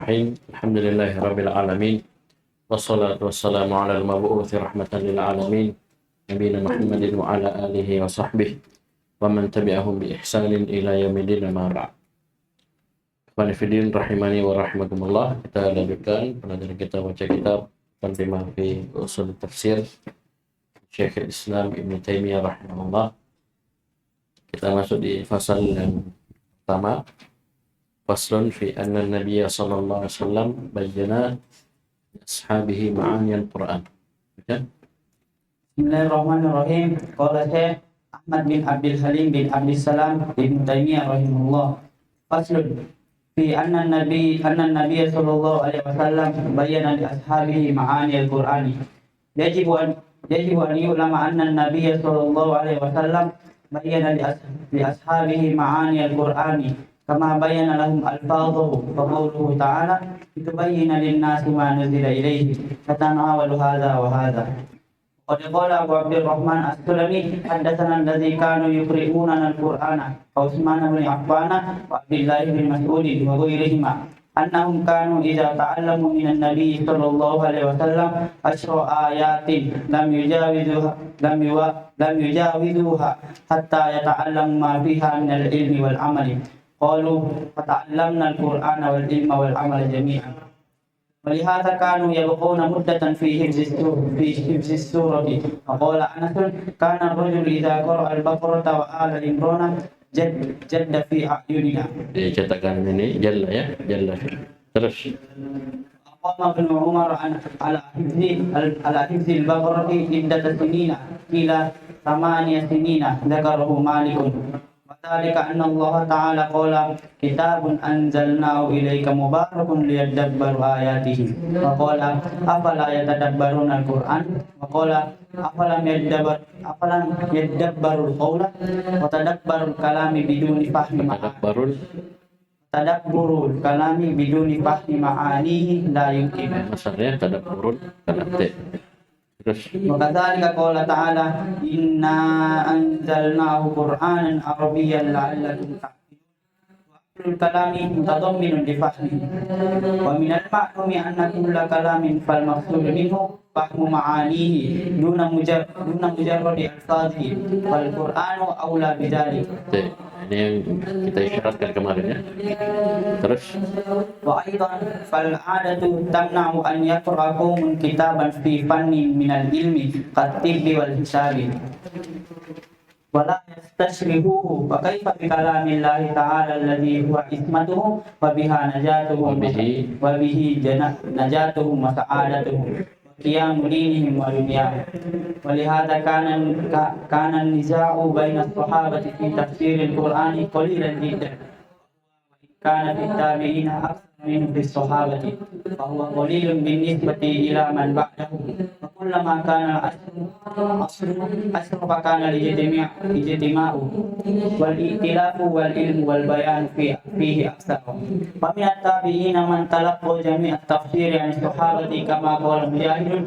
Alhamdulillahi rabbil alamin. Wassalatu wassalamu ala al-mab'uthi rahmatan lil alamin. Nabiyina Muhammadin wa ala alihi wa sahbihi wa man tabi'ahum bi ihsanin ila yaumil ma ba'd. Ikhwani fillah rahimani wa rahimakumullah. Kita lanjutkan pelajaran kita baca kitab Tanbih fi Ushul Tafsir Syekh Islam Ibnu Taimiyah rahimahullah. Kita masuk di fasal yang pertama. Faslun fi anna Nabiya sallallahu alaihi wasallam bayyana ashabihi ma'ani al-Qur'an. Baca. Bismillahirrahmanirrahim. Qala Syekh Ahmad bin Abdul Halim bin Abdul Salam Ibnu Taimiyah rahimahullah. Faslun fi anna Nabiya sallallahu alaihi wasallam bayyana li ashabihi ma'ani al-Qur'ani. Yajibu an yu'lama anna Nabiya sallallahu alaihi wasallam bayyana li ashabihi ma'ani al-Qur'ani kama bayyana lahum alfadhahu fa qawluhu ta'ala litubayyana lin-nasi ma nuzila ilayhi fatanawalu hadha wa hadha. Qad qala Abu Abdurrahman As-Sulami haddatsana alladhi kanu yuqri'una al-Qur'ana Utsman bin Affan wa Abdullah bin Mas'ud wa ghayrihima annahum kanu idza ta'allamu min an-nabi sallallahu alaihi wasallam ashra ayatin lam yujawizuha hatta yata'allamu ma fiha min al-ilmi wal 'amali. Qalu fata'allamna al-Qur'ana wal ilma wal 'amala jami'an. Walihada kanu yabquna muddatan fi hifzis surati. Qala Anas kana ar-rajul idza qara'a al-Baqarah wa ala Imran jadda fi a'yunina. Dicetakan ini jalla ya, jalla. Terus Qama bin Umar ala hifzi al-Baqarah iddat sinina ila 8 sinina dzakarahu Malikun. Dzalika anna Allah Ta'ala qala kitabun anzalnahu ilaika mubarakun liyadabbaru ayatihi wa qala afala yatadabbaruna al-Qur'an wa qala afalam yadabbaru al-qawla wa tadabbarul kalami biduni fahmi tadabburul kalami biduni fahmi ma'anihi la yumkin. maksudnya tadabburun kanate. Terus Wakadzalika qala ta'ala inna anzalnahu qur'anan arabiyyan la'allakum ta'qilun wa ahlul kalami mutadamminun li fahmihi wa min al-ma'lumi anna kulla kalamin fal maqsud minhu fahmu ma'anihi duna mujarradi alfazihi wal qur'anu aula bidzalik. ini yang kita isyaratkan kemarin ya. Terus Wa aidan fal 'adatu tamna'u an yaqra'a qaumun kitaban fi fannin min al-ilmi qat-tibbi wal hisabi wa la yastashrihuhu fa kaifa bi kalamillahi ta'ala alladhi huwa ismatuhu wa biha najatuhum wa bihi najatuhum wa sa'adatuhum qiyamu dinihim wa dunyahum. Walihada kana an-niza'u baina as-sahabati fi tafsir al-Qur'ani qalilan jiddan kana fi tabi'ina akthar min fi as-sahabati fa huwa qalilun bin-nisbati ila man ba'dahu wa kullama kana al-asru fa kana al-ijtima'u wal i'tilafu wal ilmu wal bayan fihi akthar. Wa min at-tabi'ina man talaqqa jami' at-tafsir an as-sahabati kama qala Mujahid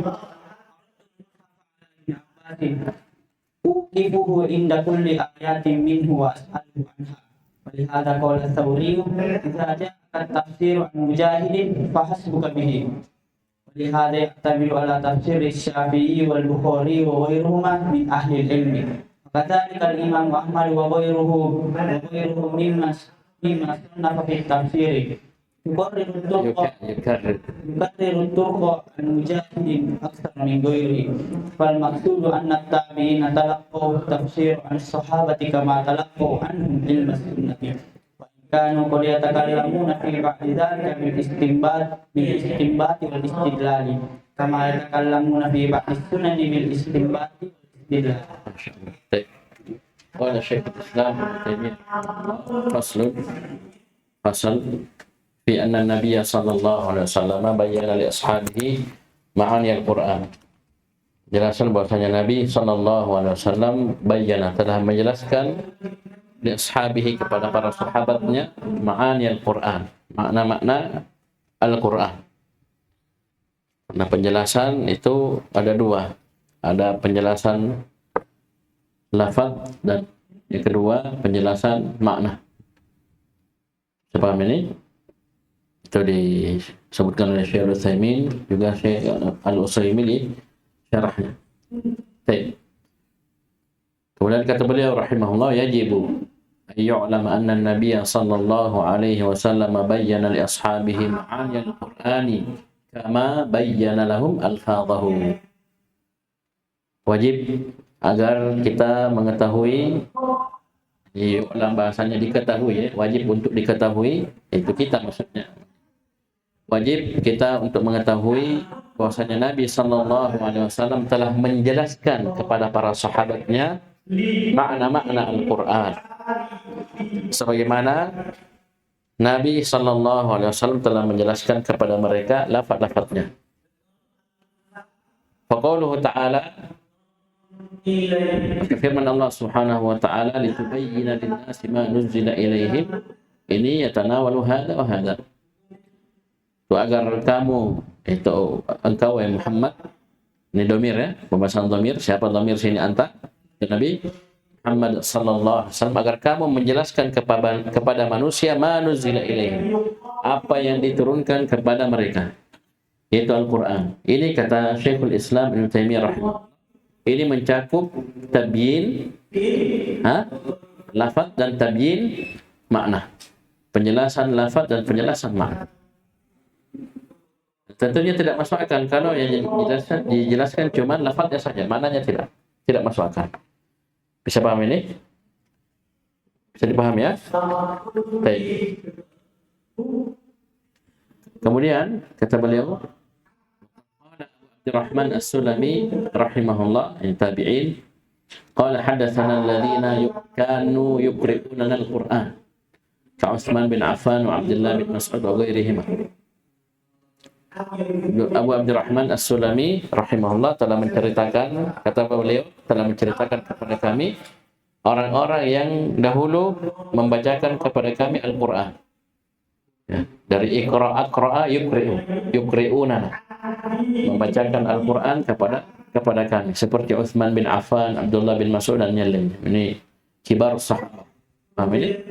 uqifuhu inda kulli ayatin minhu wa as'aluhu anha. Walihada qala Thawri idza ja'a tafsir an Mujahidin fahasbuka bihi. Walihada ya'tamilu ala tafsir Syafi'i wal Bukhari wa ghairuhuma min ahli al-ilmi. Kadzalika al-Imam Ahmad wa ghairuhu mimman sannafa fi tafsir. Yukarriru turqa al-mujahidin akthar min ghairi. Fal maqsudu anna at-tabi'ina talaqqaw tafsir an as-sahabati kama talaqqaw anhum ilma sunnati. Wa in kanu qad yatakallamuna fi ba'di dhalika bil istinbat wal istidlal kama yatakallamuna fi ba'di sunani bil istinbat wal istidlal. masyaallah. Baik. Qala Syekh Islam Taimiyah fasal fi anna Nabiya sallallahu alaihi wasallam bayyana li ashabihi ma'ani al-Qur'an. Jelasan bahwasanya Nabi sallallahu alaihi wasallam bayyana telah menjelaskan li ashabihi kepada para sahabatnya ma'ani al-Qur'an, makna-makna Al-Qur'an. Nah, penjelasan itu ada dua. Ada penjelasan lafaz dan yang kedua penjelasan makna. Paham ini? Itu disebutkan oleh Syekh Al-Utsaimin, juga Syekh Al-Utsaimin di syarahnya. Baik. Kemudian kata beliau rahimahullah, yajibu ayyu'lam anna an-nabiy sallallahu alaihi wasallam bayyana li ashabihi ma'ani al-Qur'ani kama bayyana lahum alfadhahu. Wajib agar kita mengetahui, dalam bahasanya diketahui ya, wajib untuk diketahui, itu kita maksudnya. Wajib kita untuk mengetahui bahwasanya Nabi sallallahu alaihi wasallam telah menjelaskan kepada para sahabatnya makna-makna Al-Qur'an. Sebagaimana Nabi sallallahu alaihi wasallam telah menjelaskan kepada mereka lafaz-lafaznya. Faqauluhu ta'ala, firman Allah Subhanahu wa ta'ala, litubayyana lin-nasi ma nuzila ilaihim, ini yatanawalu hadza wa hadza. Itu agar kamu, itu engkau ya Muhammad, ini domir ya, pembahasan domir, siapa domir sini anta? Nabi Muhammad sallallahu alaihi wasallam, agar kamu menjelaskan kepada manusia ma nuzila ilaihim, apa yang diturunkan kepada mereka, yaitu Al-Qur'an. Ini kata Syekhul Islam Ibnu Taimiyah rahimahullah, ini mencakup tabyin lafaz dan tabyin makna. Penjelasan lafaz dan penjelasan makna. Tentunya tidak masuk akal kalau yang dijelaskan cuma lafaznya saja, maknanya tidak masuk akal. Bisa paham ini? Bisa dipahami ya? Baik. Kemudian kata beliau, Abdurrahman As-Sulami rahimahullah, tabi'in, qala hadatsana alladziina kanu yuqri'una al-Qur'an ka Utsman bin Affan wa Abdullah bin Mas'ud wa ghairihima. Abu Abdurrahman As-Sulami rahimahullah telah menceritakan, kata beliau, telah menceritakan kepada kami orang-orang yang dahulu membacakan kepada kami Al-Qur'an. Ya, dari iqra'a yuqri'una, membacakan Al-Qur'an kepada kami, seperti Utsman bin Affan, Abdullah bin Mas'ud dan yang lain. Ini kibar sahabat. Paham ini?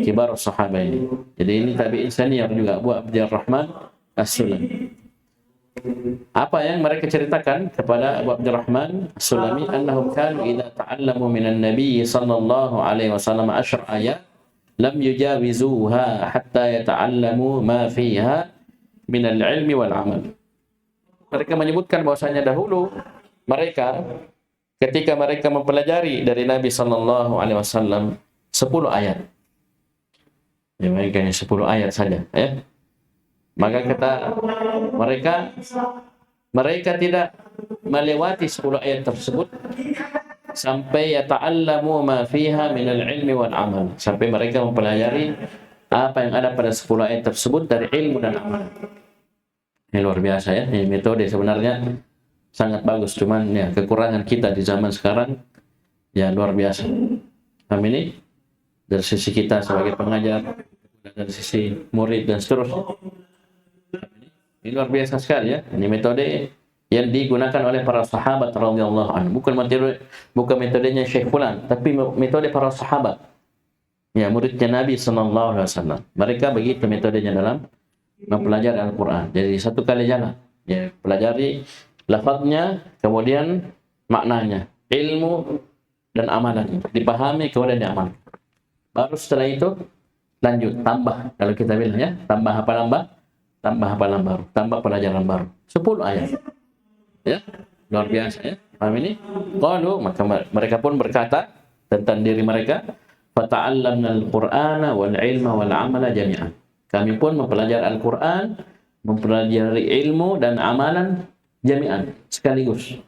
Kibar sahabat ini. Jadi ini tabi'in senior juga, Abu Abdurrahman As-Sulami. Apa yang mereka ceritakan kepada Abu Abdurrahman As-Sulami, annahum kanu idza ta'allamu minan nabiy sallallahu alaihi wasallam 10 ayat lam yujawizuha hatta yata'allamu ma fiha min al-ilmi wal amal. Mereka menyebutkan bahwasanya dahulu mereka ketika mereka mempelajari dari Nabi sallallahu alaihi wasallam 10 ayat. Ya, mereka hanya 10 ayat saja ya. Maka kata mereka tidak melewati 10 ayat tersebut sampai yata'allamu ma fiha minal ilmi wal amal, sampai mereka mempelajari apa yang ada pada 10 ayat tersebut dari ilmu dan amal. Ini luar biasa ya, ini metode sebenarnya sangat bagus, cuman ya kekurangan kita di zaman sekarang ya luar biasa. Ini dari sisi kita sebagai pengajar, dari sisi murid dan seterusnya. Ini luar biasa sekali ya. Ini metode yang digunakan oleh para sahabat radhiyallahu anhu. Bukan metodenya Syekh Fulan, tapi metode para sahabat. Ya, muridnya Nabi sallallahu alaihi wasallam. Mereka begitu metodenya dalam mempelajari Al-Qur'an. Jadi satu kali jalan. Ya, pelajari lafaznya, kemudian maknanya, ilmu dan amalan. Dipahami kemudian diamalkan. Baru setelah itu lanjut tambah, kalau kita bilang ya, tambah hafalan baru, tambah pelajaran baru. 10 ayat. Ya, luar biasa ya. Paham ini? Qalu, maka mereka pun berkata tentang diri mereka, fata'allamna al-Qur'ana wal ilma wal amala jami'an. Kami pun mempelajari Al-Qur'an, mempelajari ilmu dan amalan jami'an, sekaligus.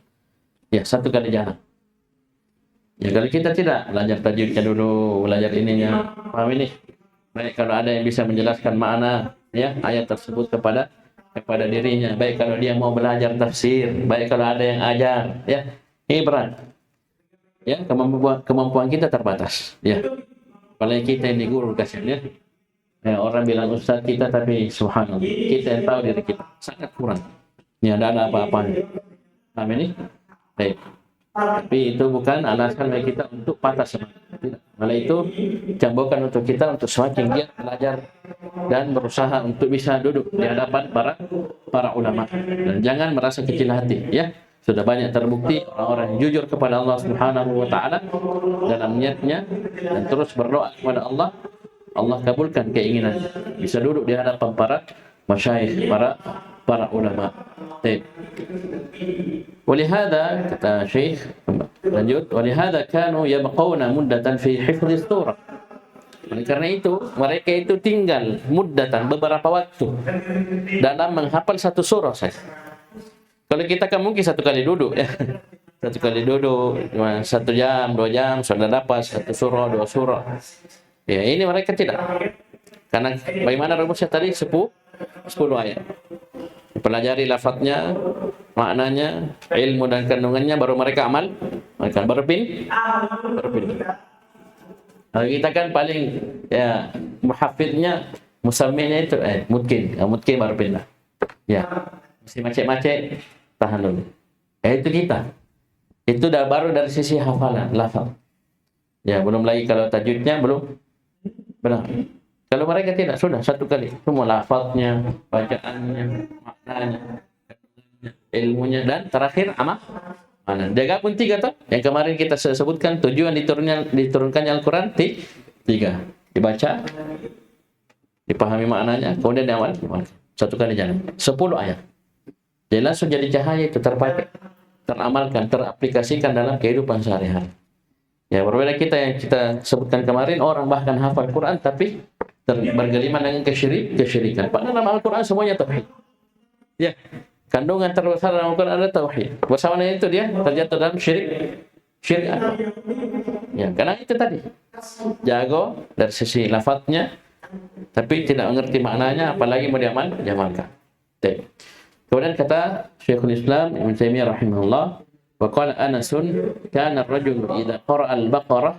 Ya, satu kali jalan. Ya, kalau kita tidak belajar tajwidnya dulu, belajar ininya, paham ini? Baik kalau ada yang bisa menjelaskan makna ya ayat tersebut kepada dirinya, baik kalau dia mau belajar tafsir, baik kalau ada yang ajar, ya ini berat. Ya, kemampuan kita terbatas. Ya, apalagi kita yang diguru kasihan ya. Ya, orang bilang ustaz kita, tapi subhanallah kita yang tahu diri kita sangat kurang. Ya, tidak ada apa-apanya. Paham ini? Baik. Tapi itu bukan alasan bagi kita untuk patah semangat. Tidak. Malah itu cambukan untuk kita untuk semakin giat belajar dan berusaha untuk bisa duduk di hadapan para ulama. Dan jangan merasa kecil hati, ya. Sudah banyak terbukti orang-orang yang jujur kepada Allah Subhanahu wa taala dalam niatnya dan terus berdoa kepada Allah, Allah kabulkan keinginan bisa duduk di hadapan para masyayikh, para ulama. Baik. Walihada kata Syekh lanjut, walihada kanu yabqawna muddatan fi hifdhis surah. Oleh karena itu, mereka itu tinggal muddatan beberapa waktu dalam menghafal satu surah saja. Kalau kita kan mungkin satu kali duduk ya. Satu kali duduk, 1 jam, 2 jam sudah dapat satu surah, 2 surah. Ya, ini mereka tidak. Karena bagaimana rumusnya tadi 10 ayat. Pelajari lafadznya, maknanya, ilmu dan kandungannya, baru mereka amal. Mereka berpindah. Kalau kita kan paling ya muhafidnya, musamminya itu mungkin baru pindah. Ya, mesti macet-macet, tahan dulu. Itu kita. Itu baru dari sisi hafalan, lafaz. Ya, belum lagi kalau tajwidnya belum benar. Kalau mereka tidak, sudah satu kali semua lafaznya, bacaannya, maknanya, ilmunya, dan terakhir amal. Mana? Dia pun 3 toh. Yang kemarin kita sebutkan tujuan diturunkannya Al-Quran 3. Dibaca, dipahami maknanya, kemudian diamal. Satu kali jalan. 10 ayat. Jadi langsung jadi cahaya itu terpakai, teramalkan, teraplikasikan dalam kehidupan sehari-hari. Ya, berbeda kita yang kita sebutkan kemarin, orang bahkan hafal Quran tapi bergeliman dengan kesyirikan. Padahal dalam Al-Quran semuanya tauhid. Ya, kandungan terbesar dalam Al-Quran adalah tauhid. Bersama dengan itu dia terjatuh dalam syirik akbar. Ya, karena itu tadi jago dari sisi lafadznya, tapi tidak mengerti maknanya, apalagi mau diamalkan. Kemudian kata Syekhul Islam Ibnu Taimiyah rahimahullah, wa qala Anasun kana ar-rajulu idza qara'a al-Baqarah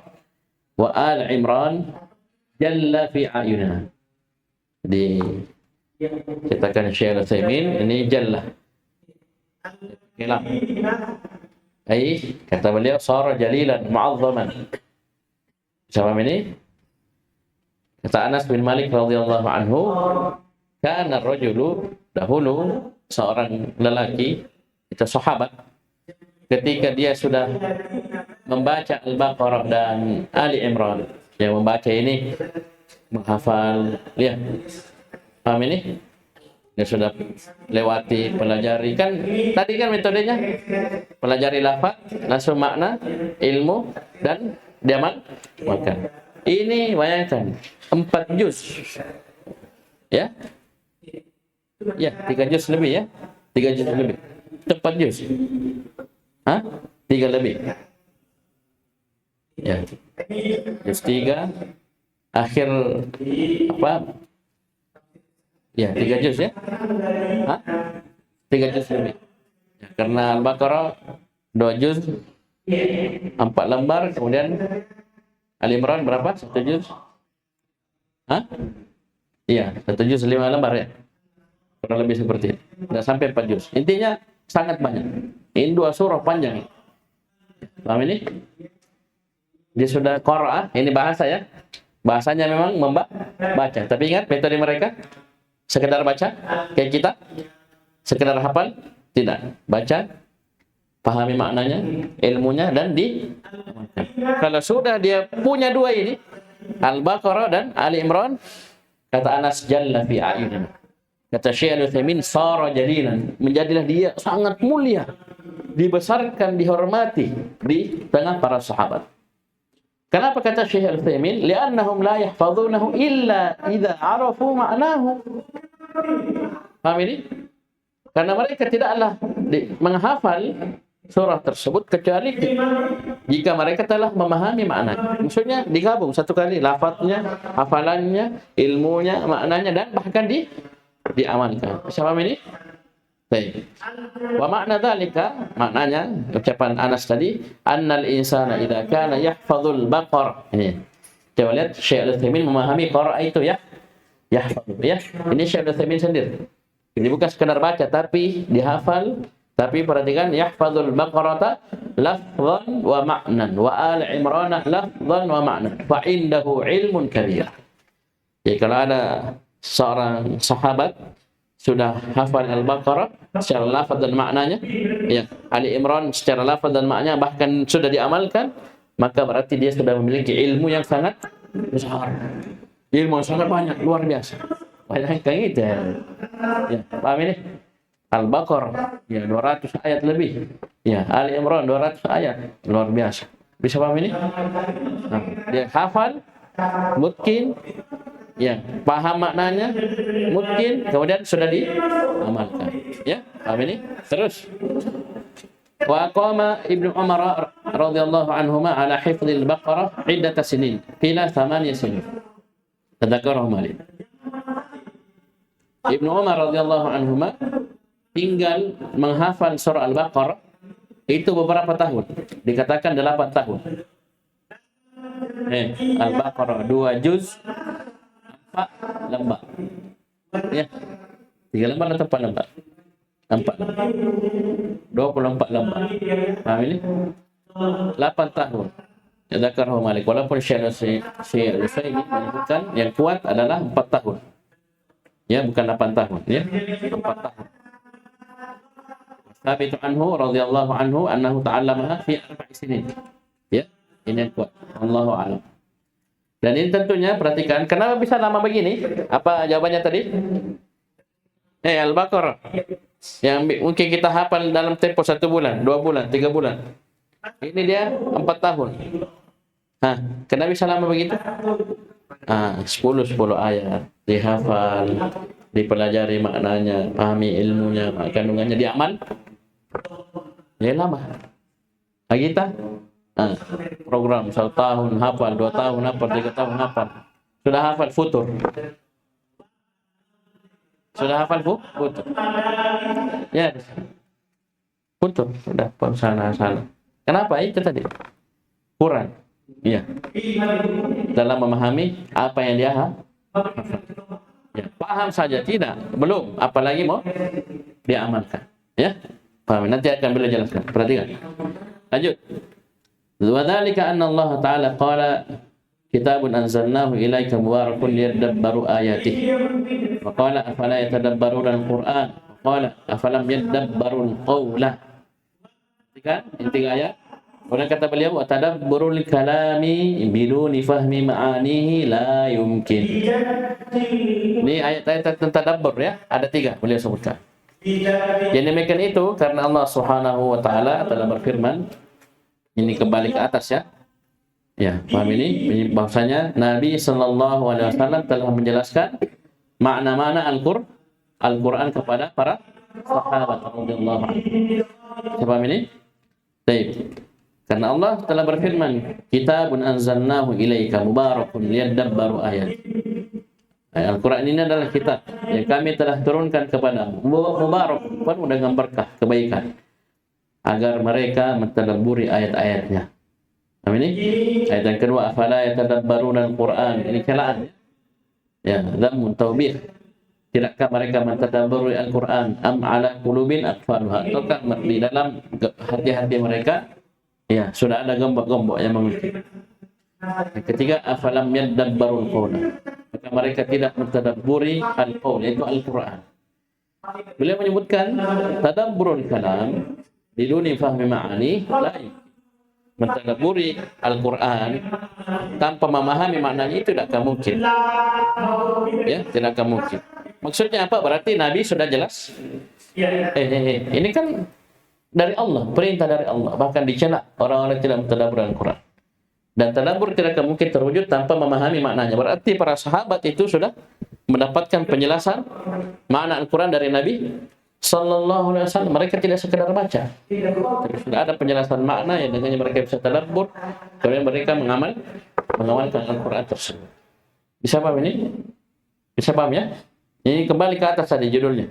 wa Al-Imran jalla fi ayunina. Jadi katakan Syekh Al-Utsaimin ini jalla. Hilang. Kata beliau sara jalilan mu'azzaman. Siapa ini? Kata Anas bin Malik radhiyallahu anhu, kana ar-rajulu, dahulu seorang lelaki, itu sahabat, ketika dia sudah membaca Al-Baqarah dan Ali Imran, yang membaca ini menghafal, lihat, paham ini? Dia sudah lewati, pelajari, kan tadi kan metodenya pelajari lafaz, langsung makna, ilmu, dan diamalkan. Ini bayangkan 4 juz, ya, 3 juz lebih ya, 3 juz lebih, 4 juz, 3 lebih, ya, juz 3, akhir apa? Ya, 3 juz ya. 3 juz lebih. Ya, karena Al-Baqarah 2 juz, 4 lembar, kemudian Ali Imran berapa? 1 juz? Iya, 1 juz 5 lembar ya. Kurang lebih seperti itu. Tidak sampai 4 juz. Intinya sangat banyak. Ini 2 surah panjang. Paham ini? Dia sudah qaraah, ini bahasa ya. Bahasanya memang membaca. Tapi ingat metode mereka sekedar baca kayak kita, sekedar hafal tidak, baca, pahami maknanya, ilmunya, dan kalau sudah dia punya 2 ini, Al-Baqarah dan Ali Imran, kata Anas jalla fi ayunina, kata Syekh Al-Utsaimin sara jalilan, menjadilah dia sangat mulia, dibesarkan, dihormati di tengah para sahabat. Kenapa kata Syekh Al-Utsaimin? Li'annahum la yahfazunahu illa idza arafu ma'nahu. Paham ini? Karena mereka tidaklah menghafal surah tersebut kecuali jika mereka telah memahami maknanya. Maksudnya digabung satu kali lafadznya, hafalannya, ilmunya, maknanya, dan bahkan diamalkan. Bisa paham ini? Baik. Wa makna dzalika, maknanya ucapan Anas tadi, annal insana idza kana yahfazul baqarah. Ini. Coba lihat Syekh Al-Utsaimin memahami qiraah itu ya. Yahfaz ya. Ini Syekh Al-Utsaimin sendiri. Ini bukan sekadar baca tapi dihafal, Tapi perhatikan, yahfadzul Baqarata lafzan wa ma'nan wa al Imran lafzan wa ma'nan fa indahu ilmun kabir. Jadi kalau ada seorang sahabat sudah hafal Al-Baqarah secara lafaz dan maknanya, ya, Ali Imran secara lafaz dan maknanya bahkan sudah diamalkan, maka berarti dia sudah memiliki ilmu yang sangat besar. Ilmu yang sangat banyak, luar biasa. Bayangkan gitu ya. Ya, paham ini? Al-Baqarah, ya 200 ayat lebih. Ya, Ali Imran 200 ayat, luar biasa. Bisa paham ini? Nah, dia hafal, mungkin, ya, paham maknanya, mungkin, kemudian sudah diamalkan. Ya, paham ini? Terus. Wa qama Ibnu Umar radhiyallahu anhuma ala hifdzil Baqarah 'iddata sinin, qila 8 sinin. Tadzakarahu Malik. Ibnu Umar radhiyallahu anhuma tinggal menghafal surah Al-Baqarah itu beberapa tahun. Dikatakan 8 tahun. Al-Baqarah 2 juz, 4 lembar. Ya. 3 lembar atau 4 lembar? 4 lembar. 24 lembar. Paham ini? 8 tahun. Dzakarahu Malik. Walaupun Syekh Al-Utsaimin menyebutkan yang kuat adalah 4 tahun. Ya, bukan 8 tahun, ya. 4 tahun. Thabit anhu radhiyallahu anhu annahu ta'allamaha fi 4 sinin. Ya, ini yang kuat. Allahu a'lam. Dan ini tentunya perhatikan, kenapa bisa lama begini? Apa jawabannya tadi? Al-Baqarah. Yang mungkin kita hafal dalam tempo 1 bulan, 2 bulan, 3 bulan. Ini dia 4 tahun. Kenapa bisa lama begitu? 10 ayat dihafal, dipelajari maknanya, pahami ilmunya, kandungannya, diamal. Ya lama. Kita program 1 tahun hafal, 2 tahun hafal, 3 tahun hafal. Sudah hafal futur. Sudah hafal futur. Ya. Futur sudah sana. Kenapa itu tadi? Kurang. Iya. Dalam memahami apa yang dia ya, paham saja tidak, belum, apalagi mau diamalkan. Ya. Paham? Nanti akan beliau jelaskan. Perhatikan. Lanjut. Wa dzalika anna Allah Ta'ala qala kitabun anzalnahu ilaika mubarakun liyadabbaru ayatihi. Wa qala afala yatadabbaruna al-Qur'an? Wa qala afalam yadabbarul qawla. Perhatikan inti ayat. Kemudian kata beliau, wa tadabburul kalami biduni fahmi ma'anihi la yumkin. Ini ayat-ayat tentang tadabbur, ya. Ada 3 beliau sebutkan. Yang demikian itu karena Allah Subhanahu wa taala telah berfirman, ini kembali ke atas, ya. Ya, paham ini bahwasanya Nabi sallallahu alaihi wasallam telah menjelaskan makna-makna Al-Qur'an kepada para sahabat radhiyallahu anhum. Paham ini? Baik. Karena Allah telah berfirman, kitabun anzalnahu ilaika mubarakun liyadabbaru ayat. Al-Quran ini adalah kitab yang kami telah turunkan kepadamu, mubarak, penuh dengan berkah, kebaikan, agar mereka mentadabburi ayat-ayatnya. Ini ayat yang kedua, afala yatadabbaruna al-Quran. Ini celaan, ya, dhammun taubih. Tidakkah mereka mentadabburi Al-Quran? Am ala qulubin aqfaluha. Ataukah di dalam hati-hati mereka, ya, sudah ada gembok-gembok yang mengunci. Yang ketiga, afalam yadabbarul qawla. Maka mereka tidak mentadabburi al-qawl, yaitu Al-Quran. Beliau menyebutkan tadabburul kalam biduni fahmi ma'ani la yumkin. Mentadabburi Al-Quran tanpa memahami maknanya itu tidak akan mungkin. Ya, tidak akan mungkin. Maksudnya apa? Berarti Nabi sudah jelas. Ini kan dari Allah, perintah dari Allah. Bahkan dicela orang-orang tidak mentadabbur Al-Quran. Dan tadabbur tidak akan mungkin terwujud tanpa memahami maknanya. Berarti para sahabat itu sudah mendapatkan penjelasan makna Al-Quran dari Nabi sallallahu alaihi wasallam. Mereka tidak sekedar baca, tapi sudah ada penjelasan makna yang dengannya mereka bisa tadabbur, kemudian mereka mengamalkan Al-Quran tersebut. Bisa paham ini? Bisa paham, ya? Ini kembali ke atas tadi judulnya.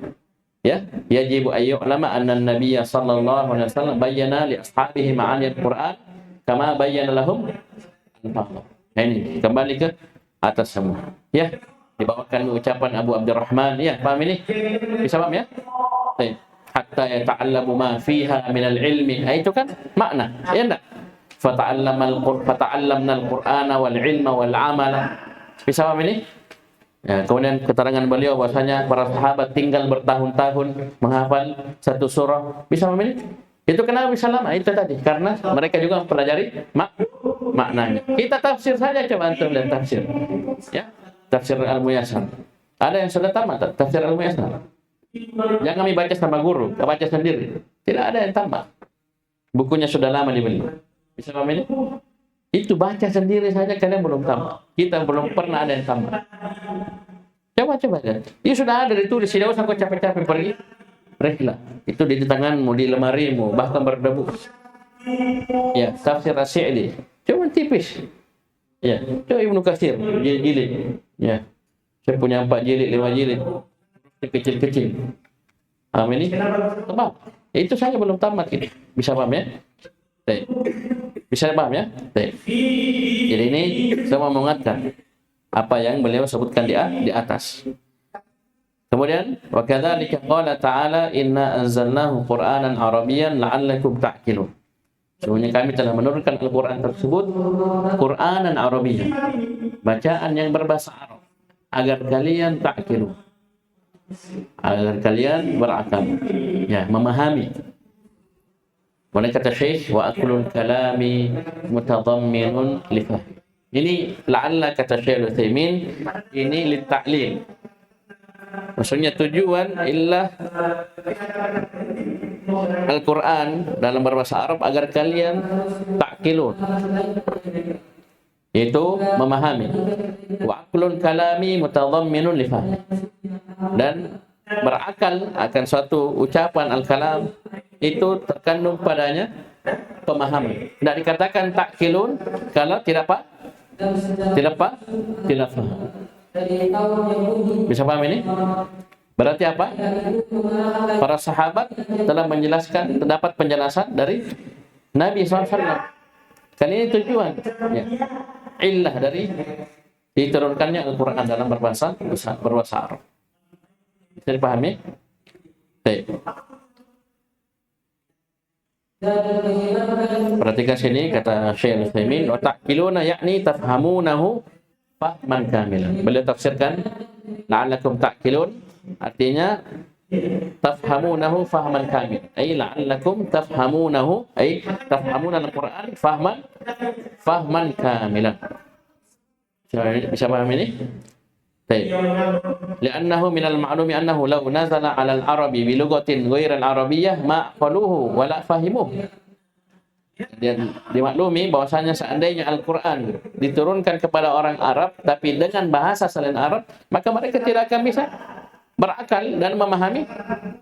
Ya, yajibu ayyu'lama anna an-nabiyya sallallahu alaihi wasallam bayyana li ashabihi ma'ani al-Quran kama bayyana lahum al-fahm. Ini kembali ke atas semua. Ya, dibawakan ucapan Abu Abdurrahman. Ya, paham ini? Bisa paham, ya? Baik. hatta yata'allamu ma fiha min al-ilmi. Itu kan makna, ya enggak? Fata'allamna al-Qur'ana wal ilma wal amala. Bisa paham ini? Ya, kemudian keterangan beliau bahwasanya para sahabat tinggal bertahun-tahun menghafal satu surah. Bisa paham ini? Itu kenapa bisa lama? Itu tadi karena mereka juga mempelajari maknanya. Kita tafsir saja, coba antum lihat tafsir. Ya, tafsir Al-Muyassar. Ada yang sudah tamat tafsir Al-Muyassar. Jangan kami baca sama guru, kita baca sendiri. Tidak ada yang tamat. Bukunya sudah lama dibeli. Bisa paham ini? Itu baca sendiri saja kalian belum tamat. Kita belum pernah ada yang tamat. Coba kan. Ini sudah ada ditulis, tidak usah kau capek-capek pergi. Rehlah. Itu di tanganmu, di lemarimu, bahkan berdebu. Ya, tafsir As-Sa'di. Cuma tipis. Ya, coba Ibnu Katsir, jilid. Ya. Saya punya 4 jilid, 5 jilid. Kecil-kecil. Ini tebal. Itu saja belum tamat gitu. Bisa paham ya? Baik. Bisa paham ya? Baik. Jadi ini saya mau mengingatkan apa yang beliau sebutkan di atas. Kemudian wa kadzalika qala ta'ala inna anzalnahu qur'anan arabiyyan la'allakum ta'qilun. Sesungguhnya kami telah menurunkan Al-Qur'an tersebut Qur'anan arabiyyan, bacaan yang berbahasa Arab, agar kalian ta'qilun, agar kalian berakal, ya, memahami. Oleh kata Syekh wa aklul kalami mutadamminun li fahm. Ini la'alla kata Syekh Al-Utsaimin ini li ta'lil. Maksudnya tujuan illa Al-Quran dalam berbahasa Arab agar kalian ta'qilun, yaitu memahami. Wa aqlul kalami mutadamminun li fahm, dan berakal akan suatu ucapan al-kalam itu terkandung padanya pemahaman. Tidak dikatakan ta'qilun kalau tidak faham. Bisa paham ini? Berarti apa? Para sahabat telah menjelaskan, terdapat penjelasan dari Nabi SAW. Kan ini tujuan, ya, illah dari diturunkannya Al-Quran dalam berbahasa Arab. Bisa dipahami? Baik. Perhatikan sini kata Syekh Al-Utsaimin, wa ta'qiluna yakni tafhamunahu fahman kamilan. Beliau tafsirkan la'allakum ta'qilun, artinya tafhamunahu fahman kamil. Ay la'allakum tafhamunahu, ay tafhamuna al-Qur'an fahman kamilan. Bisa paham ini? Baik. Li'annahu minal ma'lumi annahu law nazala 'alal arabi bi lughatin ghairal arabiyyah ma qaluhu wa la fahimuhu. Dan dimaklumi bahwasanya seandainya Al-Quran diturunkan kepada orang Arab tapi dengan bahasa selain Arab, maka mereka tidak akan bisa berakal dan memahami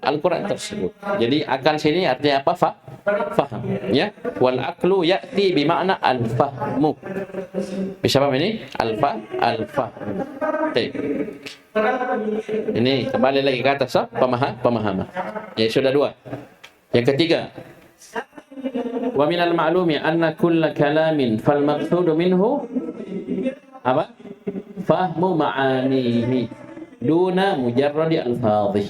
Al-Quran tersebut. Jadi akal sini artinya apa? Faham, ya. Wal aqlu ya'ti bi makna al-fahmu. Bisa paham ini? Al-fahmu. Ini kembali lagi ke atas, pemahaman. Ya, sudah 2. Yang ketiga, wa minal ma'lumi anna kulla kalamin fal maqsudu minhu apa? Fahmu ma'anihi duna mujarradi alfadhi.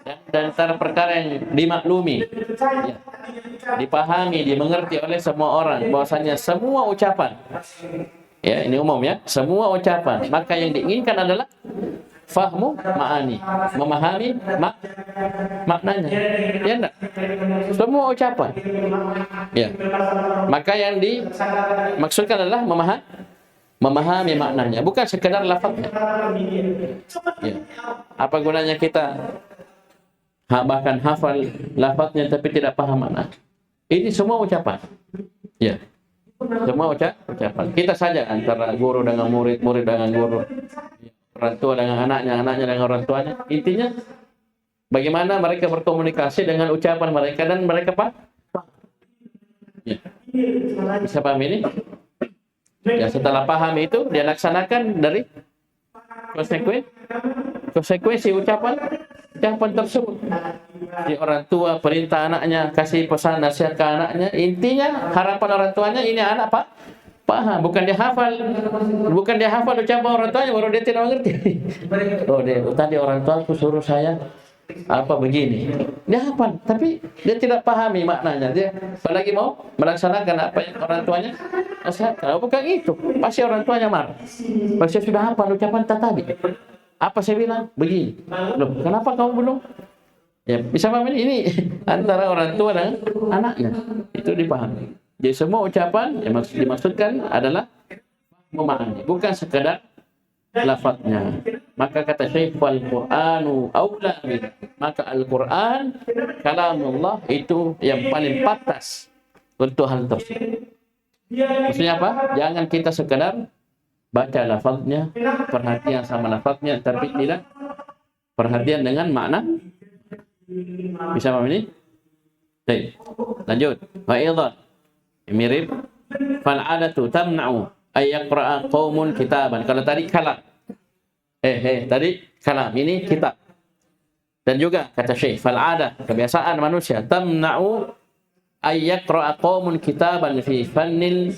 Dan antara perkara yang dimaklumi, ya, dipahami, dimengerti oleh semua orang bahwasanya semua ucapan, ya ini umum ya, semua ucapan, maka yang diinginkan adalah fahmu ma'ani, memahami maknanya. Ya enggak? Semua ucapan. Ya. Maka yang dimaksudkan adalah memahami maknanya, bukan sekedar lafaznya. Ya. Apa gunanya kita bahkan hafal lafaznya tapi tidak paham makna? Ini semua ucapan. Ya. Semua ucapan. Kita saja antara guru dengan murid, murid dengan guru. Orang tua dengan anaknya, anaknya dengan orang tuanya. Intinya bagaimana mereka berkomunikasi dengan ucapan mereka dan mereka paham. Ya. Bisa paham ini? Ya, setelah paham itu dia laksanakan dari konsekuensi ucapan tersebut. Di orang tua perintah anaknya, kasih pesan nasihat ke anaknya. Intinya harapan orang tuanya ini anak paham, bukan dia hafal ucapan orang tuanya baru dia tidak mengerti. Oh, tadi orang tua aku suruh saya apa begini. Dia hafal, tapi dia tidak pahami maknanya. Dia apalagi mau melaksanakan apa yang orang tuanya nasihatkan. Kalau bukan itu, pasti orang tuanya marah. Pasti sudah hafal ucapan tadi. Apa saya bilang? Begini. Loh, kenapa kamu belum? Ya, bisa paham ini antara orang tua dan anaknya. Itu dipahami. Jadi semua ucapan yang dimaksudkan adalah memahami, bukan sekedar lafaznya. Maka kata Syekh, wal Qur'anu aula bih. Maka Al-Qur'an kalamullah itu yang paling pantas untuk hal tersebut. Maksudnya apa? Jangan kita sekedar baca lafaznya, perhatian sama lafaznya, tapi tidak perhatian dengan makna. Bisa paham ini? Baik. Lanjut. Wa idhan mirip fal adatu tamna'u ay yaqra'a qaumun kitaban. Kalau tadi kalam. Tadi kalam, ini kitab. Dan juga kata Syekh, fal ada, kebiasaan manusia, tamna'u ay yaqra'a qaumun kitaban fi fannin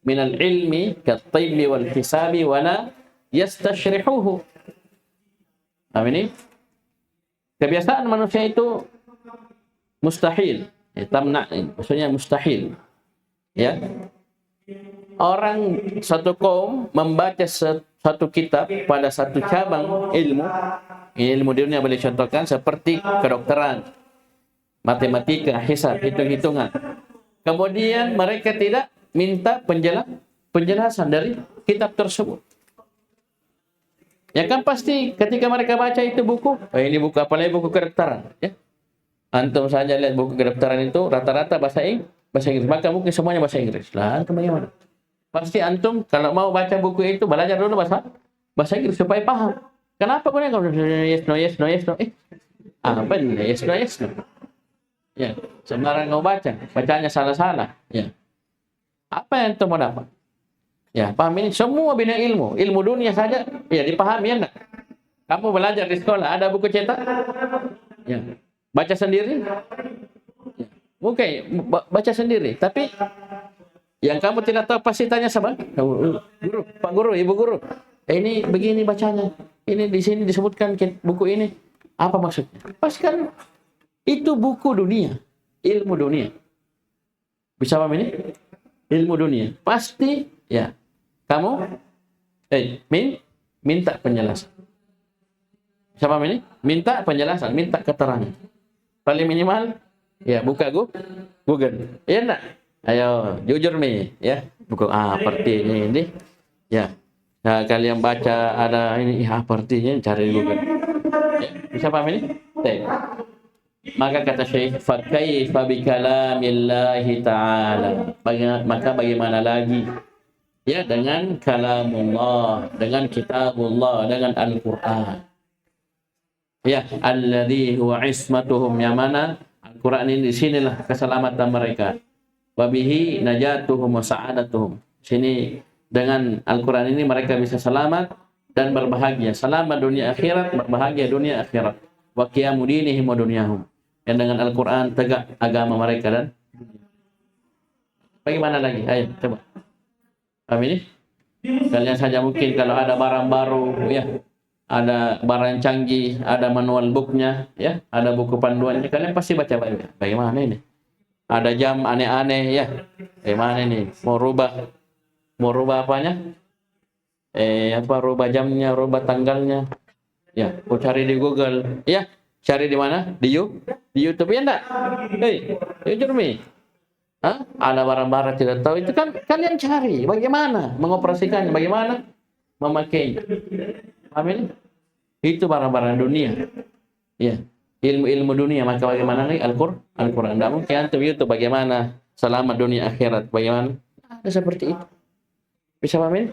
min al-ilmi kat-tibbi wal hisabi wa la yastashrihuhu. Ini kebiasaan manusia itu mustahil. Tamna' maksudnya mustahil. Ya. Orang satu kaum membaca satu kitab pada satu cabang ilmu. Ilmu dunia boleh contohkan seperti kedokteran, matematika, hisab, hitung-hitungan. Kemudian mereka tidak minta penjelasan dari kitab tersebut. Ya kan pasti ketika mereka baca itu buku, ini buku apalagi buku kedokteran, ya. Antum saja lihat buku kedokteran itu rata-rata bahasa Inggris, maka mungkin semuanya bahasa Inggris. Lah, antum bagaimana? Pasti antum kalau mau baca buku itu belajar dulu bahasa Inggris supaya paham. Kenapa kau yes no? Apa ini yes no? Ya, sembarang mau bacanya salah-salah. Ya. Apa yang antum mau dapat? Ya, paham ini semua bina ilmu dunia saja. Ya, dipahami ya enggak? Kamu belajar di sekolah ada buku cetak? Ya. Baca sendiri? Ya. Oke, baca sendiri. Tapi yang kamu tidak tahu pasti tanya sama guru, Pak Guru, Ibu Guru. Ini begini bacanya. Ini di sini disebutkan buku ini. Apa maksudnya? Pasti kan itu buku dunia, ilmu dunia. Bisa paham ini? Ilmu dunia. Pasti ya. Kamu minta penjelasan. Bisa paham ini? Minta penjelasan, minta keterangan. Paling minimal ya buka Google. Iya enggak? Ayo, jujur nih, ya. Buku seperti ini. Ya. Nah, kalian baca ada ini artinya cari di Google. Ya, bisa paham ini? Maka kata Syekh, fa kaifa bi kalamillahi ta'ala. Maka bagaimana lagi ya dengan kalamullah, dengan kitabullah, dengan Al-Qur'an. Ya, alladzi huwa ismatuhum, yang mana Al-Qur'an ini di sinilah keselamatan mereka. Wabihi najatuhum wa sa'adatuhum. Sini dengan Al-Quran ini mereka bisa selamat dan berbahagia. Selamat dunia akhirat, berbahagia dunia akhirat. Wa qiyamu dinihim wa dunyahum. Dan dengan Al-Quran tegak agama mereka dan bagaimana lagi? Ayo coba. Paham ini? Kalian saja mungkin kalau ada barang baru ya, ada barang canggih, ada manual booknya ya, ada buku panduannya, kalian pasti baca bagaimana ini? Ada jam aneh-aneh ya. Mana ini? Mau rubah apanya? Rubah jamnya, rubah tanggalnya. Ya, mau cari di Google. Ya, cari di mana? Di YouTube ya enggak? Jujur mi. Ada barang-barang tidak tahu itu kan kalian cari bagaimana mengoperasikannya, bagaimana memakainya. Amin. Itu barang-barang dunia. Ya. Ilmu dunia, maka bagaimana nih Al-Quran? Tidak mungkin antum YouTube bagaimana selamat dunia akhirat, bagaimana? Ada seperti itu. Bisa paham ini?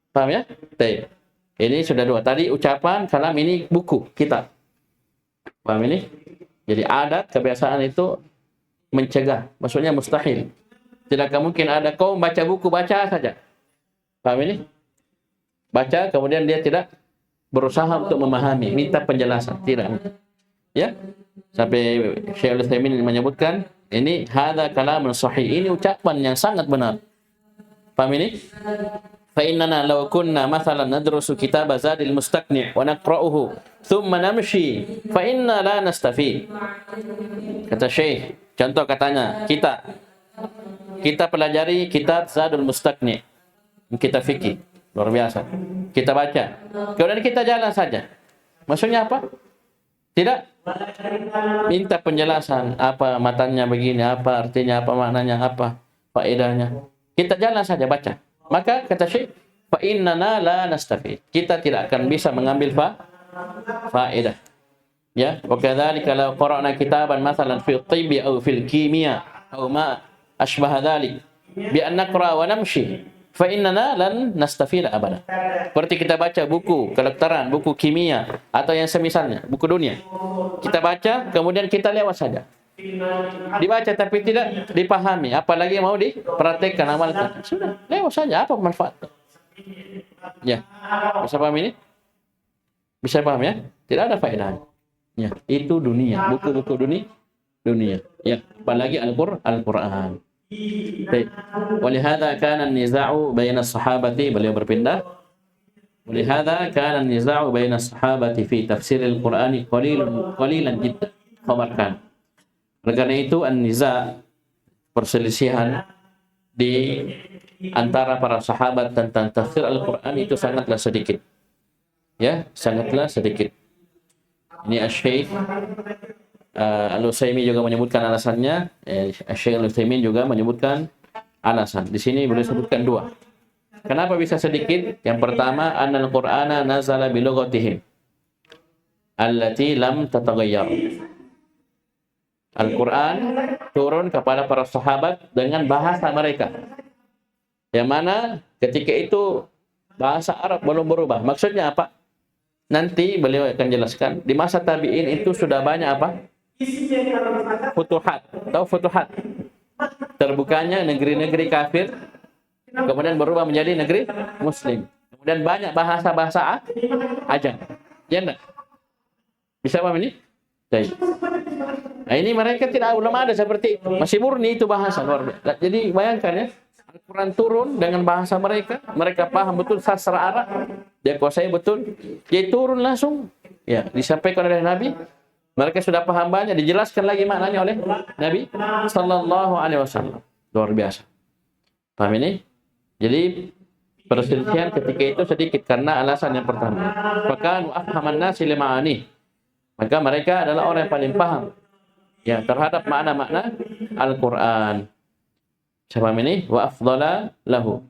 Paham ya? Baik. Ini sudah dua. Tadi ucapan, kalam, ini buku, kitab. Paham ini? Jadi adat, kebiasaan itu mencegah. Maksudnya mustahil. Tidak mungkin ada kaum baca buku, baca saja. Paham ini? Baca, kemudian dia tidak berusaha untuk memahami, minta penjelasan. Tidak. Ya, sampai Syekh Al-Utsaimin menyebutkan ini hadza kalamun sahih, ini ucapan yang sangat benar. Paham ini? fa innana law kunna mathalan nadrusu kitab Zadil Mustaqni' wa naqra'uhu thumma namshi fa inna la nastafid. Kata Syekh, contoh katanya, kita pelajari kitab Zadul Mustaqni', kita fikih, luar biasa. Kita baca, kemudian kita jalan saja. Maksudnya apa? Tidak minta penjelasan, apa matanya begini, apa artinya, apa maknanya, apa faedahnya. Kita jalan saja baca. Maka kata Syekh, fa innana la nastafid. Kita tidak akan bisa mengambil faedah. Ya, wa kadzalika law qara'na kitaban mathalan fi at-tibbi aw fil kimia aw ma ashbaha dhalik bi an naqra wa namshi fa innana lan nastafid abada. Seperti kita baca buku kedokteran, buku kimia atau yang semisalnya, buku dunia. Kita baca kemudian kita lewat saja. Dibaca tapi tidak dipahami, apalagi mau dipraktekkan, amalkan. Sudah, lewat saja, apa manfaat? Ya. Bisa paham ini? Bisa paham ya? Tidak ada faedahnya. Ya, itu dunia, buku-buku dunia. Ya, apalagi Al-Qur'an. Baik. Walihada kana an-niza'u baina as-sahabati, beliau berpindah. Walihada kana an-niza'u baina as-sahabati fi tafsir al-Qur'ani qalilan jiddan. Khabarkan. Oleh karena itu an-niza', perselisihan di antara para sahabat tentang tafsir Al-Qur'an itu sangatlah sedikit. Ya, sangatlah sedikit. Ini Asy-Syaikh Al-Utsaimin juga menyebutkan alasannya. Asy-Syaikh Al-Utsaimin juga menyebutkan alasan. Di sini beliau sebutkan dua. Kenapa bisa sedikit? Yang pertama, annal Qur'ana nazala bi lughatihim allati lam tataghayyar. Al-Qur'an turun kepada para sahabat dengan bahasa mereka. Yang mana ketika itu bahasa Arab belum berubah. Maksudnya apa? Nanti beliau akan jelaskan, di masa tabi'in itu sudah banyak apa? Futuhat. Tahu futuhat? Terbukanya negeri-negeri kafir, kemudian berubah menjadi negeri muslim. Kemudian banyak bahasa-bahasa ajam. Ya enggak? Bisa paham ini? Baik. Nah, ini mereka belum ada seperti itu. Masih murni itu bahasa luar biasa. Jadi bayangkan ya, Al-Quran turun dengan bahasa mereka paham betul sastra Arab, dia kuasai betul, dia turun langsung, ya disampaikan oleh Nabi, mereka sudah paham banyak, dijelaskan lagi maknanya oleh Nabi Sallallahu Alaihi Wasallam, luar biasa. Paham ini? Jadi perselisihan ketika itu sedikit karena alasan yang pertama, fakanu afhaman nasi lima'ani, maka mereka adalah orang yang paling paham ya terhadap makna-makna Al-Quran. Siapa ini? Wa afdala lahu.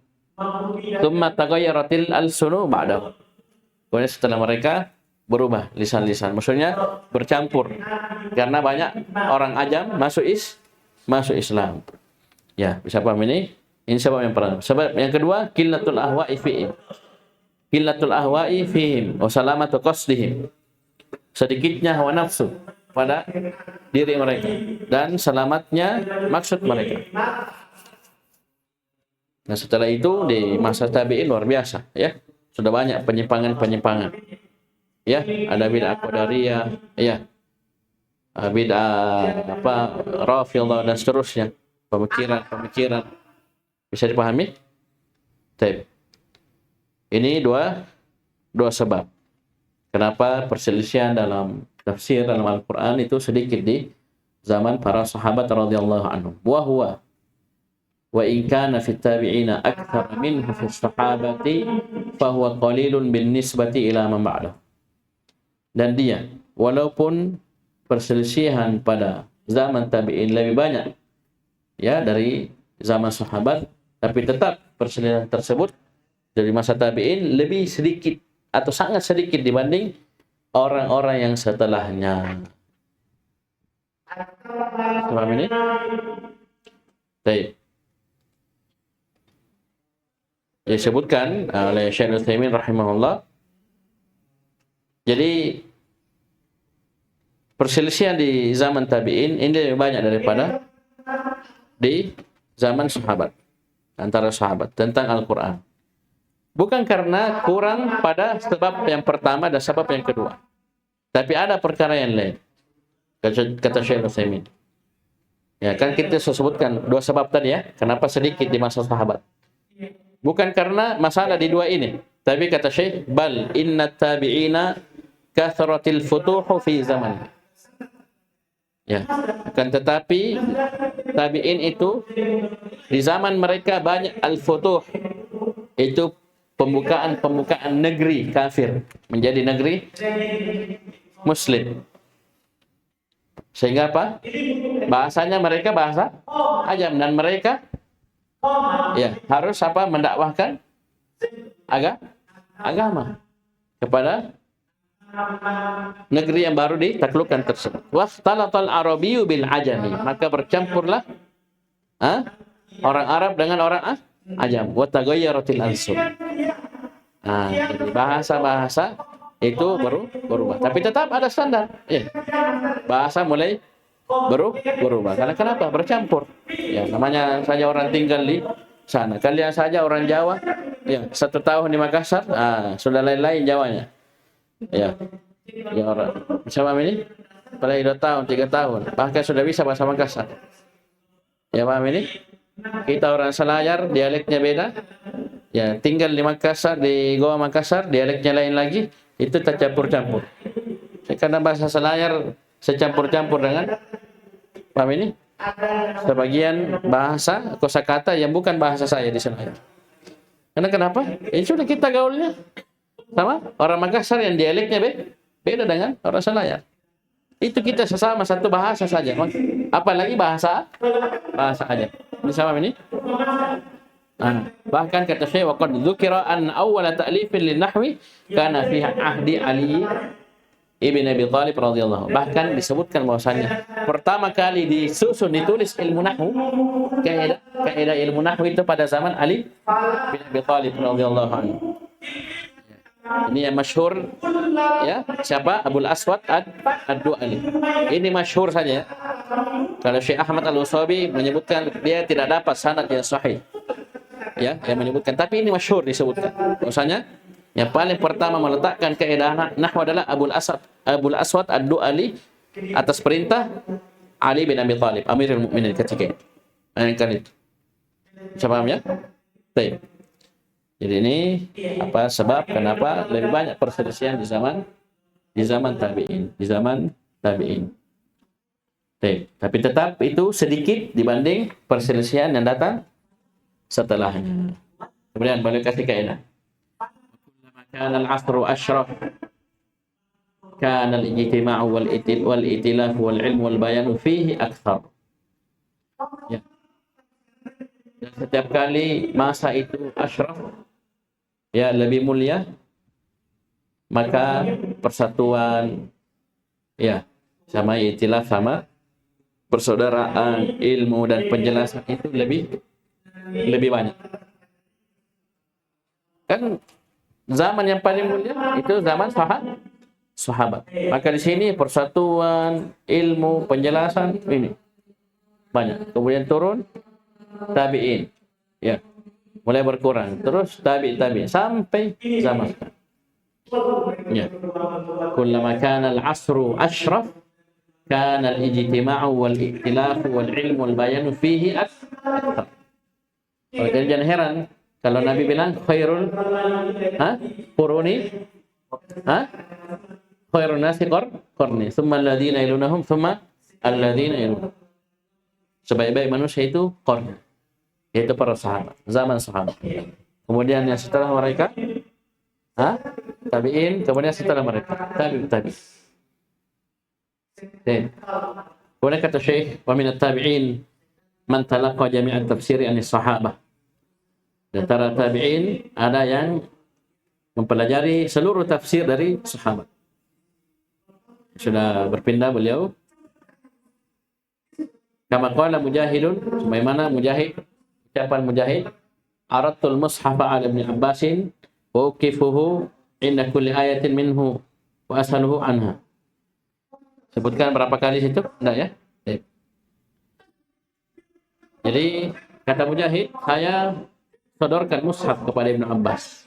Tsumma taghayyaratil alsunu ba'dahu. Kemudian setelah mereka berubah lisan-lisan. Maksudnya bercampur. Karena banyak orang ajam masuk Islam. Ya, bisa paham ini? Ini sebab yang pertama. Sebab yang kedua, qillatul ahwa'i fihim. Qillatul ahwa'i fihim wa salamatu qasdihim. Sedikitnya hawa nafsu pada diri mereka dan selamatnya maksud mereka. Nah, setelah itu di masa tabi'in luar biasa ya. Sudah banyak penyimpangan-penyimpangan. Ya, ada bid'ah qadariyah, ya. Bid'ah Rafidhah dan seterusnya. Pemikiran. Bisa dipahami? Baik. Ini dua sebab. Kenapa perselisihan dalam tafsir dalam Al-Qur'an itu sedikit di zaman para sahabat radhiyallahu anhum. Wa in kana fit tabi'ina akthar minhu fi sahabati fa huwa qalilun bin nisbati ila man ba'dahu. Dan dia walaupun perselisihan pada zaman tabi'in lebih banyak ya dari zaman sahabat, tapi tetap perselisihan tersebut dari masa tabi'in lebih sedikit atau sangat sedikit dibanding orang-orang yang setelahnya. Paham ini? Baik. Disebutkan oleh Syekh Utsaimin rahimahullah. Jadi perselisihan di zaman tabi'in ini lebih banyak daripada di zaman sahabat, antara sahabat tentang Al-Quran. Bukan karena kurang pada sebab yang pertama dan sebab yang kedua, tapi ada perkara yang lain, kata Syekh Utsaimin. Ya kan kita sebutkan dua sebab tadi ya, kenapa sedikit di masa sahabat. Bukan karena masalah di dua ini. Tapi kata Syekh, bal inna tabi'ina kathratil futuhu fi zaman. Ya, akan tetapi tabi'in itu di zaman mereka banyak al-futuh. Itu pembukaan negeri kafir menjadi negeri muslim. Sehingga apa? Bahasanya mereka bahasa ajam, dan mereka ya harus apa? Mendakwahkan agama kepada negeri yang baru ditaklukkan tersebut. Wahtalatal arabiyyu bil ajami, maka bercampurlah orang Arab dengan orang ajam. Wa taghayyaratil alsun. Jadi bahasa-bahasa itu berubah. Tapi tetap ada standar. Ya. Bahasa mulai berubah. Karena kenapa? Bercampur. Ya, namanya saja orang tinggal di sana. Kalian saja orang Jawa, ya, 1 tahun di Makassar, sudah lain-lain Jawanya. Ya. Ya orang. Siapa ini? Paling 2 tahun, 3 tahun. Bahkan sudah bisa bahasa Makassar. Ya, paham ini? Kita orang Selayar, dialeknya beda. Ya, tinggal di Makassar, di Goa Makassar, dialeknya lain lagi, itu tercampur-campur. Karena bahasa Selayar secampur-campur dengan, paham ini? Sebagian bahasa kosakata yang bukan bahasa saya di Selayar. Karena kenapa? Ini sudah kita gaulnya sama orang Makassar yang dialeknya beda dengan orang Selayar. Itu kita sesama satu bahasa saja. Apalagi bahasa aja. Bisa paham ini? Bahkan kata Syekh, waqad dzukira an awwala ta'lifin lin nahwi kana fi ahdi Ali ibn Abi Thalib radhiyallahu. Bahkan disebutkan bahwasanya pertama kali ditulis ilmu nahwu, kaidah ilmu nahwu itu pada zaman Ali bin Abi Thalib radhiyallahu anhu. Ini yang masyhur, ya, siapa? Abul Aswad ad-Du'ali. Ini masyhur saja. Kalau Syekh Ahmad Al-Usabi menyebutkan dia tidak dapat sanad yang sahih. Ya, yang menyebutkan, tapi ini masyhur disebutkan. Maksudnya yang paling pertama meletakkan kaidah nahwu adalah Abul Aswad ad-Du'ali atas perintah Ali bin Abi Thalib, Amirul Mukminin ketika itu. Bayangkan itu. Bisa paham ya? Baik. Jadi ini apa sebab kenapa lebih banyak perselisihan di zaman tabi'in. Tapi tetap itu sedikit dibanding perselisihan yang datang setelahnya. Kemudian balik kasih kaidah. Kana al-'asru ashraf. Kana al-ijtima'u wal itilaf wal 'ilm wal bayan fihi akthar. Ya. Dan setiap kali masa itu ashraf, ya, lebih mulia, maka persatuan, ya, sama itilaf, sama persaudaraan, ilmu dan penjelasan itu lebih banyak. Kan zaman yang paling mulia itu zaman sahabat. Maka di sini persatuan, ilmu, penjelasan ini banyak. Kemudian turun tabi'in, ya, mulai berkurang, terus tabi sampai zaman sekarang. Ya. Kullama kana al-'asru ashraf kana al-ijtima'u wal ikhtilaf wal 'ilm wal bayan fihi akthar. Jadi jangan heran kalau Nabi bilang khairul quruni khairun nasi qarni thumma alladhina yalunahum thumma alladhina yalunahum. Sebaik-baik manusia itu qarni, yaitu para sahabat, zaman sahabat. Kemudian yang setelah mereka tabi'in, kemudian setelah mereka tabi'in. Kemudian kata Syekh, wa min at-tabi'in man talaqa jami'at tafsiri anis sahabah. Di antara tabi'in ada yang mempelajari seluruh tafsir dari sahabat. Sudah berpindah beliau. Kama qala Mujahidun, sebagaimana Mujahid, ucapan Mujahid, aradtul mushafa ala Ibn Abbasin wa uqifuhu inda kulli ayatin minhu wa as'aluhu anha. Sebutkan berapa kali situ? Enggak ya? Jadi kata Mujahid, saya sodorkan mushaf kepada Ibn Abbas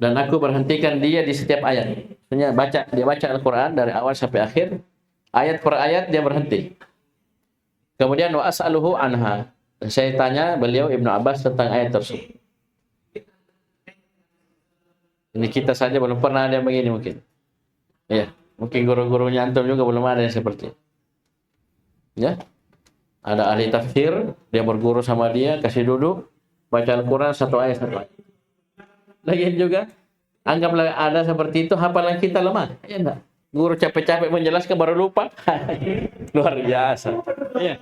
dan aku berhentikan dia di setiap ayat. Maksudnya dia baca Al-Quran dari awal sampai akhir, ayat per ayat dia berhenti. Kemudian wa as'aluhu anha, Saya tanya beliau Ibnu Abbas tentang ayat tersebut. Ini kita saja belum pernah ada yang begini mungkin. Ya, mungkin guru-gurunya antum juga belum ada yang seperti itu. Ya. Ada ahli tafsir, dia berguru sama dia, kasih duduk, baca Al-Quran satu ayat. Lagian juga, anggaplah ada seperti itu, hafalan kita lemah. Ya enggak? Guru capek-capek menjelaskan baru lupa. Luar biasa. Ya.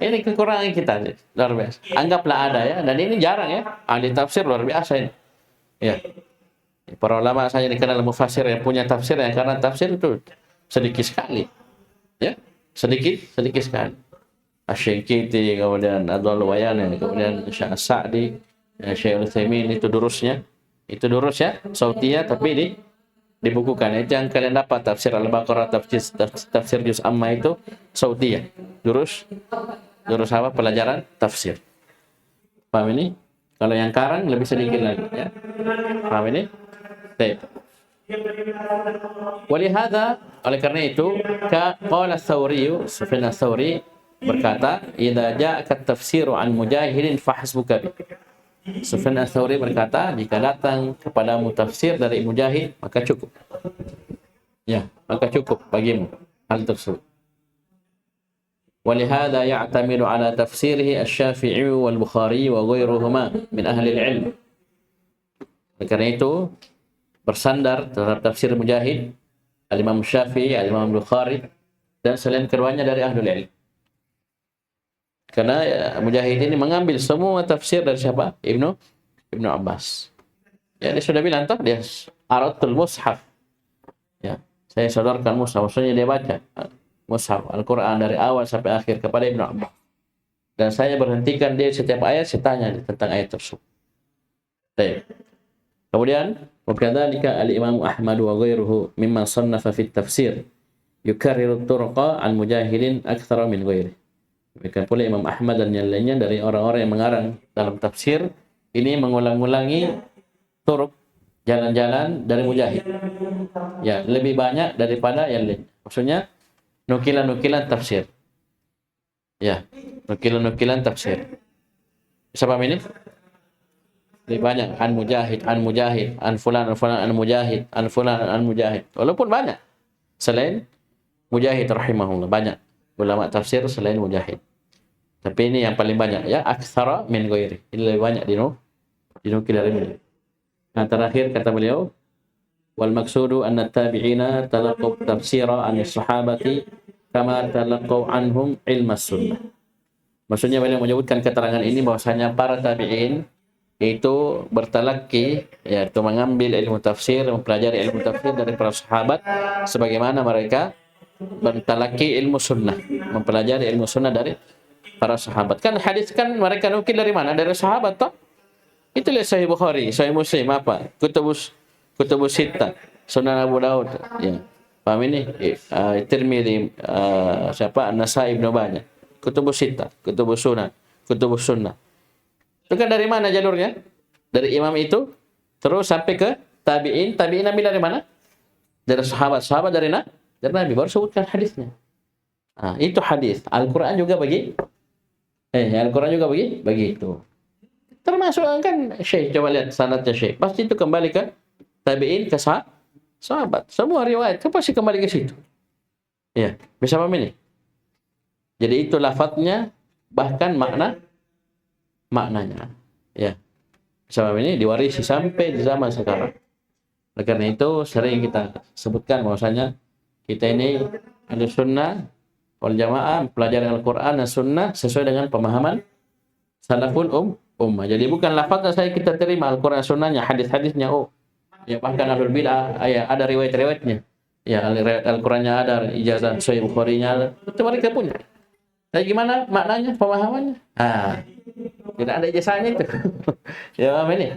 Ini kekurangan kita, luar biasa. Anggaplah ada ya, dan ini jarang ya. Ahli tafsir luar biasa ini. Ya. Para ulama saja dikenal mufassir yang punya tafsir ya, karena tafsir itu sedikit sekali. Ya, sedikit sekali. Asy-Syinkiti, kemudian Ad-Dhalwayan, kemudian Syekh As-Sa'di, Syekh Al-Utsaimin, itu durusnya. Itu durus ya, sautiyah tapi dibukukan. Itu yang kalian dapat tafsir Al-Baqarah, tafsir juz amma itu sautiyah. Durus apa? Pelajaran tafsir. Paham ini? Kalau yang karang lebih sedikit lagi ya. Paham ini? Baik. Walihada, oleh karena itu, qala Ats-Tsauri, Sufyan Ats-Tsauri berkata, "Idza ja'aka at-tafsiru an mujahidin fahasbuka." Sufyan Ats-Tsauri berkata, jika datang kepadamu tafsir dari Mujahid, maka cukup. Ya, maka cukup bagimu hal tersebut. Walihada ya'tamidu ala tafsirihi Asy-Syafi'i wal Bukhari wa ghairuhuma min ahli al-'ilm. Karena itu bersandar terhadap tafsir Mujahid, Al-Imam Syafi'i, Al-Imam Bukhari, dan selain keduanya dari ahlul ilm. Karena Mujahid ini mengambil semua tafsir dari siapa? Ibnu Abbas. Ya, dia sudah bilang toh, dia aratul mushaf. Ya, saya sodorkan mushaf, maksudnya dia baca mushaf Al-Quran dari awal sampai akhir kepada Ibnu Abbas. Dan saya berhentikan dia setiap ayat, saya tanya tentang ayat tersebut. Baik. Kemudian, wakadzalika al-Imam Ahmad wa ghairuhu mimman sannafa fi tafsir yukarriru turuqa an mujahidin aktsara min ghairihi. Demikian pula Imam Ahmad dan yang lainnya dari orang-orang yang mengarang dalam tafsir ini mengulang-ulangi turuk, jalan-jalan dari Mujahid. Ya, lebih banyak daripada yang lain. Maksudnya nukilan-nukilan tafsir. Ya, nukilan-nukilan tafsir. Bisa paham ini? Lebih banyak an Mujahid, an fulan, an Mujahid, an fulan, an Mujahid. Walaupun banyak. Selain Mujahid rahimahullah, banyak ulama tafsir selain Mujahid. Tapi ini yang paling banyak ya, aktsara min ghairi. Ini lebih banyak dinukil dari beliau. Nah, terakhir kata beliau, wal maksudu anna tabi'ina talaqaw tafsira an sahabati kama talaqaw anhum ilma sunnah. Maksudnya beliau menyebutkan keterangan ini bahwasanya para tabi'in itu bertalaki, yaitu mengambil ilmu tafsir, mempelajari ilmu tafsir dari para sahabat sebagaimana mereka bertalaki ilmu sunnah, mempelajari ilmu sunnah dari para sahabat. Kan hadis kan mereka nukil dari mana? Dari sahabat toh. Itu lihat Sahih Bukhari, Sahih Muslim apa? Kutubus Sittah, Sunan Abu Daud, ya. Paham ini? Tirmidzi, siapa? An-Nasa'i, Ibnu Majah. Kutubus Sittah, Kutubus Sunan, Kutubus Sunnah. Itu kan dari mana jalurnya? Dari imam itu terus sampai ke tabi'in. Tabi'in ambil dari mana? Dari sahabat dari Nabi, baru sebutkan hadisnya. Nah, itu hadis. Al-Quran juga Al-Quran juga begitu. Termasuk kan Syekh, coba lihat sanadnya Syekh. Pasti itu kembali ke tabi'in, ke sahabat. Semua riwayat itu pasti kembali ke situ. Ya, bisa paham ini? Jadi itu lafadznya, bahkan maknanya. Ya. Bisa paham ini? Diwarisi sampai di zaman sekarang. Oleh karena itu sering kita sebutkan bahwasanya kita ini ahli sunnah wal jamaah, pelajaran Al-Quran dan sunnah sesuai dengan pemahaman salaful ummah. Jadi bukan lafaznya saya kita terima Al-Quran sunnahnya, hadis-hadisnya ya, bahkan ahlul bid'ah ya ada riwayat-riwayatnya. Ya, Al-Qurannya ada, ijazah Sahih Bukhari-nya itu mereka punya. Tapi gimana maknanya, pemahamannya? Tidak ada ijazahnya itu. Ya, paham ini?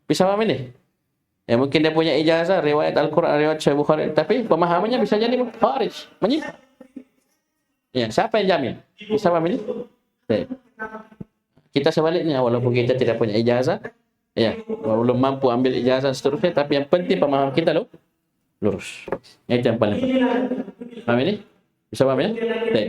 Bisa paham ini? Ya mungkin dia punya ijazah riwayat Al-Quran, riwayat Sahih Bukhari, tapi pemahamannya bisa jadi kharij, menyimpang. Ya, siapa yang jamin? Bisa paham ini? Kita sebaliknya, walaupun kita tidak punya ijazah, ya, belum mampu ambil ijazah seterusnya, tapi yang penting pemahaman kita lurus. Itu yang paling penting. Paham ini? Bisa paham ya? Baik.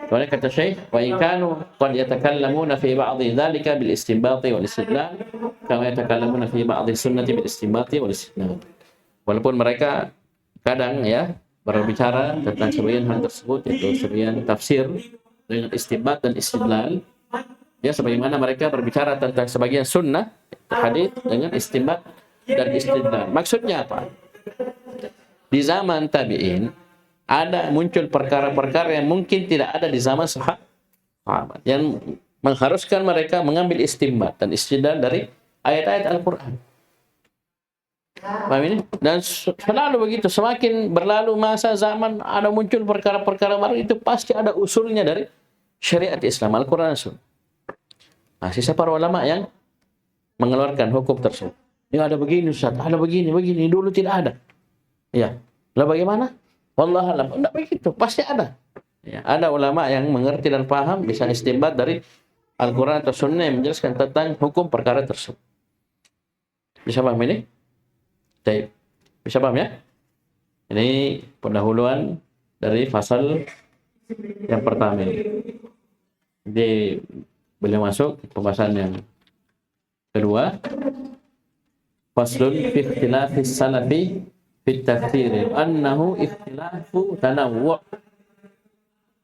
Kemudian kata Syekh, wa in kanu qad yatakallamuna fi ba'dhi dzalika bil istinbati wal istidlal, kama yatakallamuna fi ba'dhi sunnati bil istinbati wal istidlal. Walaupun mereka kadang ya berbicara tentang sebagian hal tersebut, yaitu sebagian tafsir dengan istinbat dan istidlal, ya sebagaimana mereka berbicara tentang sebagian sunnah hadis dengan istinbat dan istidlal. Maksudnya apa? Di zaman tabi'in ada muncul perkara-perkara yang mungkin tidak ada di zaman sahabat, yang mengharuskan mereka mengambil istinbat dan istidlal dari ayat-ayat Al-Quran. Paham ini? Dan selalu begitu, semakin berlalu masa zaman ada muncul perkara-perkara baru, itu pasti ada usulnya dari syariat Islam, Al-Quran dan Sunnah. Nah, sisa para ulama yang mengeluarkan hukum tersebut. Ya ada begini Ustaz, ada begini, dulu tidak ada. Ya, lalu bagaimana? Wallahualam, tidak begitu, pasti ada. Ya, ada ulama yang mengerti dan paham, bisa istinbat dari Al-Quran atau Sunnah yang menjelaskan tentang hukum perkara tersebut. Bisa paham ini? Baik. Bisa paham ya? Ini pendahuluan dari fasal yang pertama ini. Jadi beliau masuk pembahasan yang kedua. Faslun fi ikhtilafis salafi fi tafsir annahu ikhtilafu tanawwu'.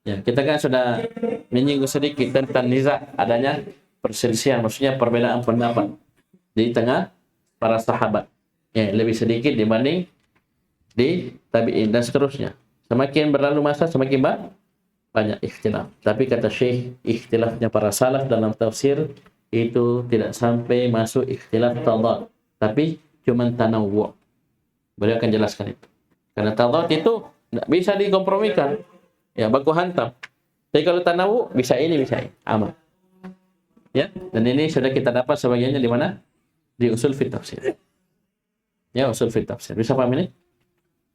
Ya, kita kan sudah menyinggung sedikit tentang niza, adanya perselisihan, maksudnya perbedaan pendapat di tengah para sahabat. Ya, lebih sedikit dibanding di tabi'in dan seterusnya. Semakin berlalu masa semakin banyak ikhtilaf. Tapi kata Syekh, ikhtilafnya para salaf dalam tafsir itu tidak sampai masuk ikhtilaf tadad, tapi cuma tanawwu'. Beliau akan jelaskan itu. Karena tadad itu tidak bisa dikompromikan. Ya, baku hantam. Tapi kalau tanawwu' bisa ini, bisa ini. Aman. Ya, dan ini sudah kita dapat sebagiannya di mana? Di usul fit tafsir. Ya, usul fit tafsir. Bisa paham ini?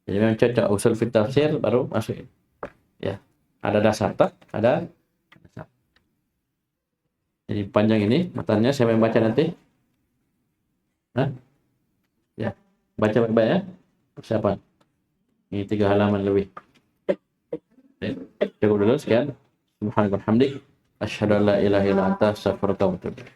Jadi memang cocok usul fit tafsir baru masuk ini. Ya, ada dasar tak? Ada dasar. Jadi panjang ini matanya, siapa yang baca nanti? Hah? Ya, baca baik-baik ya. Persiapan. Ini 3 halaman lebih. Cukup dulu sekian. Subhanallah hamdik. Asyhadu an la ilaha illa anta astaghfiruka wa atubu ilaik.